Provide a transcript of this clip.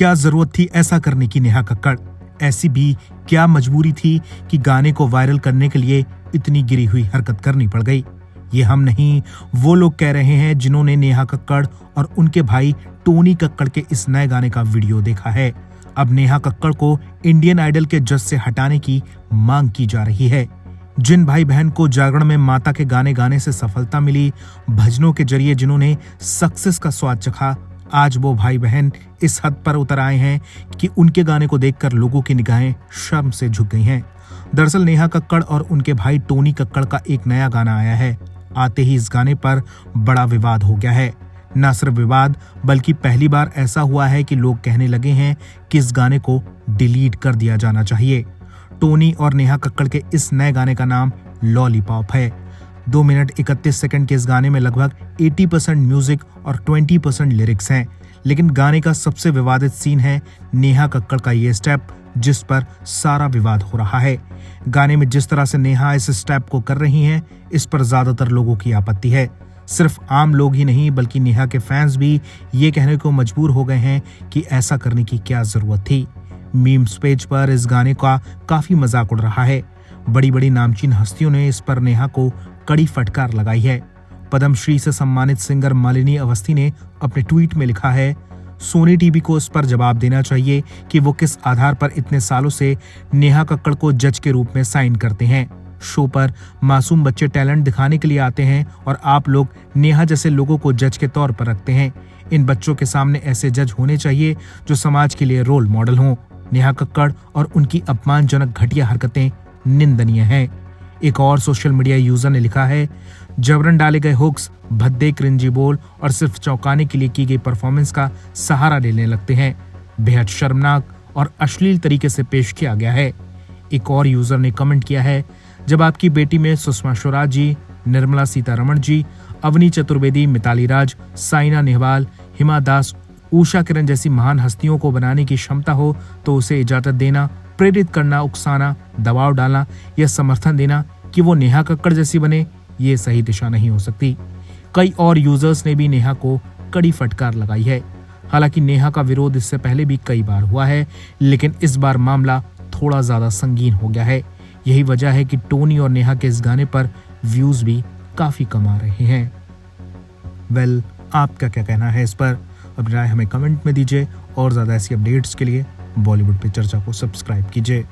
क्या जरूरत थी ऐसा करने की नेहा कक्कड़? ऐसी भी क्या मजबूरी थी कि गाने को वायरल करने के लिए इतनी गिरी हुई हरकत करनी पड़ गई? ये हम नहीं, वो लोग कह रहे हैं जिन्होंने नेहा कक्कड़ और उनके भाई टोनी कक्कड़ के इस नए गाने का वीडियो देखा है। अब नेहा कक्कड़ को इंडियन आइडल के जज से हटाने की मांग की जा रही है। जिन भाई बहन को जागरण में माता के गाने गाने से सफलता मिली, भजनों के जरिए जिन्होंने सक्सेस का स्वाद चखा, आज वो भाई बहन इस हद पर उतर आए हैं कि उनके गाने को देखकर लोगों की निगाहें शर्म से झुक गई हैं। दरअसल नेहा कक्कड़ और उनके भाई टोनी कक्कड़ का एक नया गाना आया है। आते ही इस गाने पर बड़ा विवाद हो गया है। न सिर्फ विवाद, बल्कि पहली बार ऐसा हुआ है कि लोग कहने लगे हैं कि इस गाने को डिलीट कर दिया जाना चाहिए। टोनी और नेहा कक्कड़ के इस नए गाने का नाम लॉलीपॉप है। 2 मिनट 31 सेकंड के इस गाने में लगभग 80% म्यूजिक और 20% लिरिक्स हैं। लेकिन गाने का सबसे विवादित सीन है नेहा कक्कड़ का ये स्टेप, जिस पर सारा विवाद हो रहा है। गाने में जिस तरह से नेहा इस स्टेप को कर रही हैं, इस पर ज्यादातर लोगों की आपत्ति है। सिर्फ आम लोग ही नहीं, बल्कि नेहा के फैंस भी ये कहने को मजबूर हो गए हैं कि ऐसा करने की क्या जरूरत थी। मीम्स पेज पर इस गाने का काफी मजाक उड़ रहा है। बड़ी बड़ी नामचीन हस्तियों ने इस पर नेहा को कड़ी फटकार लगाई है। पद्मश्री से सम्मानित सिंगर मालिनी अवस्थी ने अपने ट्वीट में लिखा है, सोनी टीवी को इस पर जवाब देना चाहिए कि वो किस आधार पर इतने सालों से नेहा कक्कड़ को जज के रूप में साइन करते हैं। शो पर मासूम बच्चे टैलेंट दिखाने के लिए आते हैं और आप लोग नेहा जैसे लोगों को जज के तौर पर रखते हैं। इन बच्चों के सामने ऐसे जज होने चाहिए जो समाज के लिए रोल मॉडल हों। नेहा कक्कड़ और उनकी अपमानजनक घटिया हरकतें निंदनीय हैं। एक और सोशल मीडिया यूजर ने लिखा है, जबरन डाले गए हुक्स, भद्दे क्रिंजी बोल और सिर्फ चौंकाने के लिए की गई परफॉर्मेंस का सहारा लेने लगते हैं। बेहद शर्मनाक और अश्लील तरीके से पेश किया गया है। एक और यूजर ने कमेंट किया है, जब आपकी बेटी में सुषमा स्वराज जी, निर्मला सीतारमण जी, अवनी चतुर्वेदी, मिताली राज, साइना नेहवाल, हिमा दास, उषा किरण जैसी महान हस्तियों को बनाने की क्षमता हो तो उसे इजाजत देना, प्रेरित करना, उकसाना, दबाव डालना या समर्थन देना कि वो नेहा कक्कड़ जैसी बने, ये सही दिशा नहीं हो सकती। कई और यूजर्स ने भी नेहा को कड़ी फटकार लगाई है। हालांकि नेहा का विरोध इससे पहले भी कई बार हुआ है, लेकिन इस बार मामला थोड़ा ज्यादा संगीन हो गया है। यही वजह है कि टोनी और नेहा के इस गाने पर व्यूज भी काफी कम आ रहे हैं। वेल, आपका क्या कहना है इस पर? अपनी राय हमें कमेंट में दीजिए और ज्यादा ऐसी अपडेट्स के लिए बॉलीवुड पे चर्चा को सब्सक्राइब कीजिए।